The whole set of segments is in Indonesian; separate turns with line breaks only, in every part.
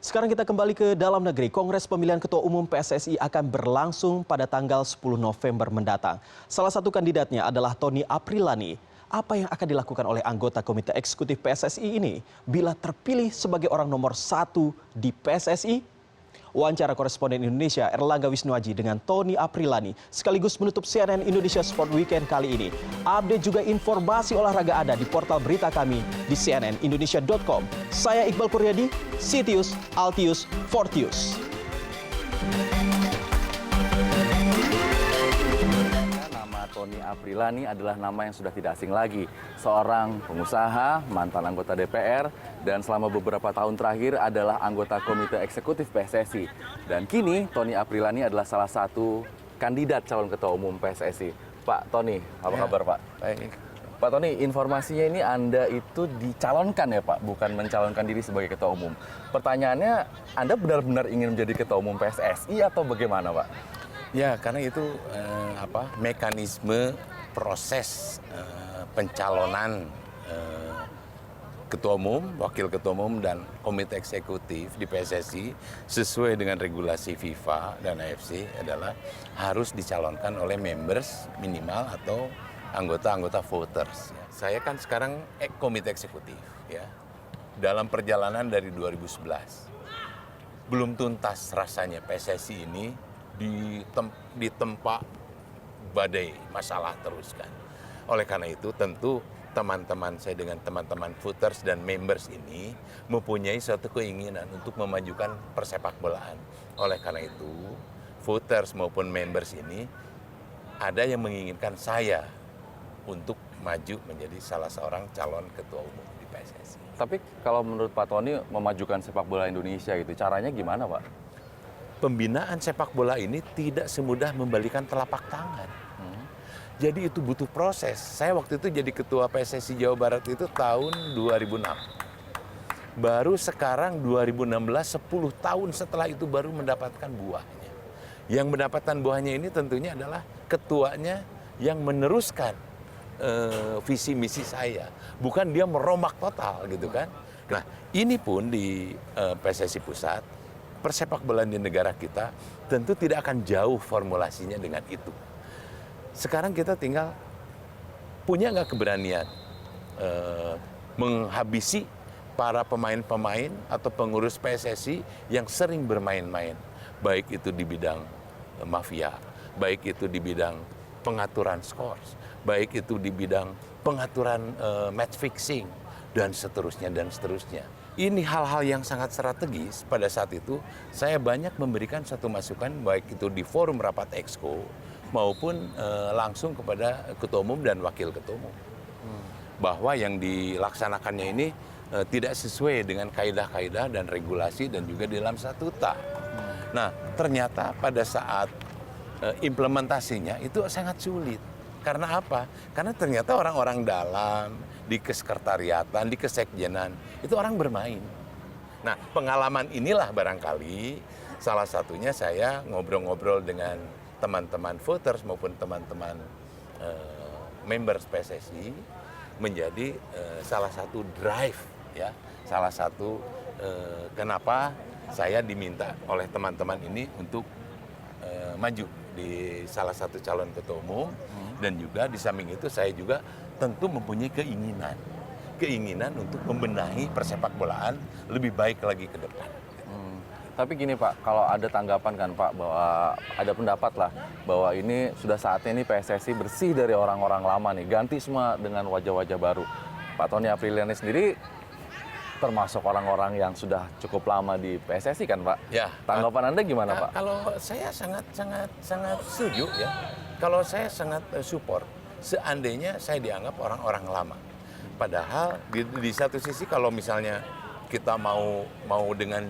Sekarang kita kembali ke dalam negeri. Kongres pemilihan Ketua Umum PSSI akan berlangsung pada tanggal 10 November mendatang. Salah satu kandidatnya adalah Tony Aprilani. Apa yang akan dilakukan oleh anggota Komite Eksekutif PSSI ini bila terpilih sebagai orang nomor 1 di PSSI? Wawancara koresponden Indonesia Erlangga Wisnuaji dengan Tony Aprilani sekaligus menutup CNN Indonesia Sport Weekend kali ini. Update juga informasi olahraga Anda di portal berita kami di cnnindonesia.com. Saya Iqbal Kurniadi, Sitius, Altius, Fortius.
Nama Tony Aprilani adalah nama yang sudah tidak asing lagi. Seorang pengusaha, mantan anggota DPR, dan selama beberapa tahun terakhir adalah anggota Komite Eksekutif PSSI. Dan kini Tony Aprilani adalah salah satu kandidat calon Ketua Umum PSSI. Pak Tony, apa kabar Pak?
Baik.
Pak Tony, informasinya ini Anda itu dicalonkan ya Pak, bukan mencalonkan diri sebagai Ketua Umum. Pertanyaannya, Anda benar-benar ingin menjadi Ketua Umum PSSI atau bagaimana Pak?
Ya, karena itu mekanisme proses pencalonan Ketua Umum, Wakil Ketua Umum, dan Komite Eksekutif di PSSI sesuai dengan regulasi FIFA dan AFC adalah harus dicalonkan oleh members minimal atau anggota-anggota voters. Saya kan sekarang Komite Eksekutif, ya. Dalam perjalanan dari 2011, belum tuntas rasanya PSSI ini ditempa badai masalah terus kan. Oleh karena itu tentu teman-teman saya dengan teman-teman voters dan members ini mempunyai suatu keinginan untuk memajukan persepak bolaan. Oleh karena itu voters maupun members ini ada yang menginginkan saya untuk maju menjadi salah seorang calon ketua umum di PSSI.
Tapi kalau menurut Pak Tony memajukan sepak bola Indonesia gitu, caranya gimana Pak?
Pembinaan sepak bola ini tidak semudah membalikan telapak tangan. Jadi itu butuh proses. Saya waktu itu jadi ketua PSSI Jawa Barat itu tahun 2006. Baru sekarang 2016, 10 tahun setelah itu baru mendapatkan buahnya. Yang mendapatkan buahnya ini tentunya adalah ketuanya yang meneruskan visi misi saya. Bukan dia merombak total gitu kan. Nah ini pun di PSSI Pusat, persepak bolaan di negara kita tentu tidak akan jauh formulasinya dengan itu. Sekarang kita tinggal punya nggak keberanian menghabisi para pemain-pemain atau pengurus PSSI yang sering bermain-main. Baik itu di bidang mafia, baik itu di bidang pengaturan skors, baik itu di bidang pengaturan match fixing, dan seterusnya, dan seterusnya. Ini hal-hal yang sangat strategis. Pada saat itu saya banyak memberikan satu masukan baik itu di forum rapat Exco maupun langsung kepada ketua umum dan wakil ketua umum. Bahwa yang dilaksanakannya ini tidak sesuai dengan kaidah-kaidah dan regulasi dan juga di dalam statuta. Nah, ternyata pada saat implementasinya itu sangat sulit. Karena apa? Karena ternyata orang-orang dalam, di kesekretariatan, di kesekjenan, itu orang bermain. Nah, pengalaman inilah barangkali salah satunya saya ngobrol-ngobrol dengan teman-teman voters maupun teman-teman members PSSI menjadi salah satu drive, ya, salah satu kenapa saya diminta oleh teman-teman ini untuk maju di salah satu calon ketua umum. Dan juga di samping itu saya juga tentu mempunyai keinginan untuk membenahi persepak bolaan lebih baik lagi ke depan.
Tapi gini Pak, kalau ada tanggapan kan Pak bahwa ada pendapat lah bahwa ini sudah saatnya nih PSSI bersih dari orang-orang lama nih, ganti semua dengan wajah-wajah baru. Pak Tony Aprilani sendiri termasuk orang-orang yang sudah cukup lama di PSSI kan Pak?
Ya.
Tanggapan Anda gimana Pak?
Kalau saya sangat setuju ya. Kalau saya sangat support seandainya saya dianggap orang-orang lama. Padahal di satu sisi kalau misalnya kita mau dengan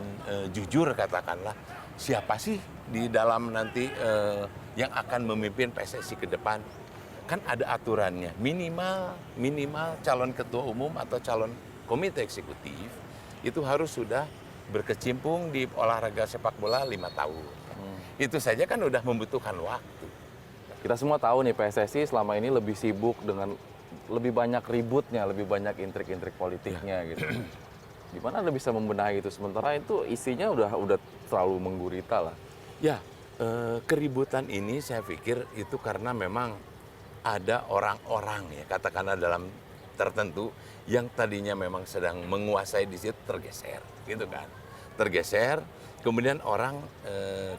jujur katakanlah, siapa sih di dalam nanti yang akan memimpin PSSI ke depan? Kan ada aturannya, minimal calon ketua umum atau calon komite eksekutif itu harus sudah berkecimpung di olahraga sepak bola 5 tahun. Itu saja kan udah membutuhkan waktu.
Kita semua tahu nih PSSI selama ini lebih sibuk dengan lebih banyak ributnya, lebih banyak intrik-intrik politiknya gitu. Gimana Anda bisa membenahi itu? Sementara itu isinya udah terlalu menggurita lah.
Ya, keributan ini saya pikir itu karena memang ada orang-orang ya, katakanlah dalam tertentu yang tadinya memang sedang menguasai di situ tergeser, gitu kan. Tergeser, kemudian orang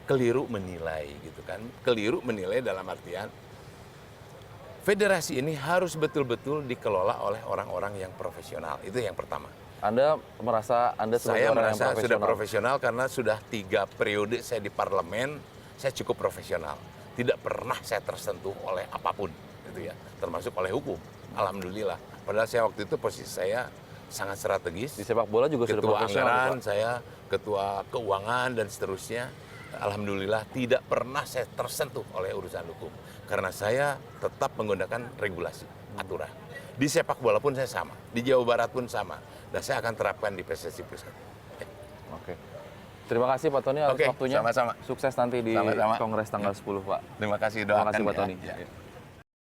keliru menilai gitu kan. Keliru menilai dalam artian federasi ini harus betul-betul dikelola oleh orang-orang yang profesional. Itu yang pertama.
Anda merasa Anda sebagai
Saya
orang yang
merasa sudah
profesional?
profesional karena sudah 3 periode saya di parlemen, saya cukup profesional. Tidak pernah saya tersentuh oleh apapun, gitu ya, termasuk oleh hukum. Alhamdulillah. Padahal saya waktu itu posisi saya sangat strategis.
Di sepak bola juga sudah
Ketua
profesional,
anggaran,
Pak.
saya ketua keuangan dan seterusnya. Alhamdulillah tidak pernah saya tersentuh oleh urusan hukum. Karena saya tetap menggunakan regulasi, aturan. Di sepak bola pun saya sama, di Jawa Barat pun sama. Dan saya akan terapkan di PSSI Pusat.
Oke. Terima kasih Pak Tony atas
Oke,
waktunya.
sama-sama.
Sukses nanti di
Sama-sama.
Kongres tanggal 10, Pak.
Terima kasih,
Terima
doakan
kasih Pak
ya.
Tony.
Ya.
Ya.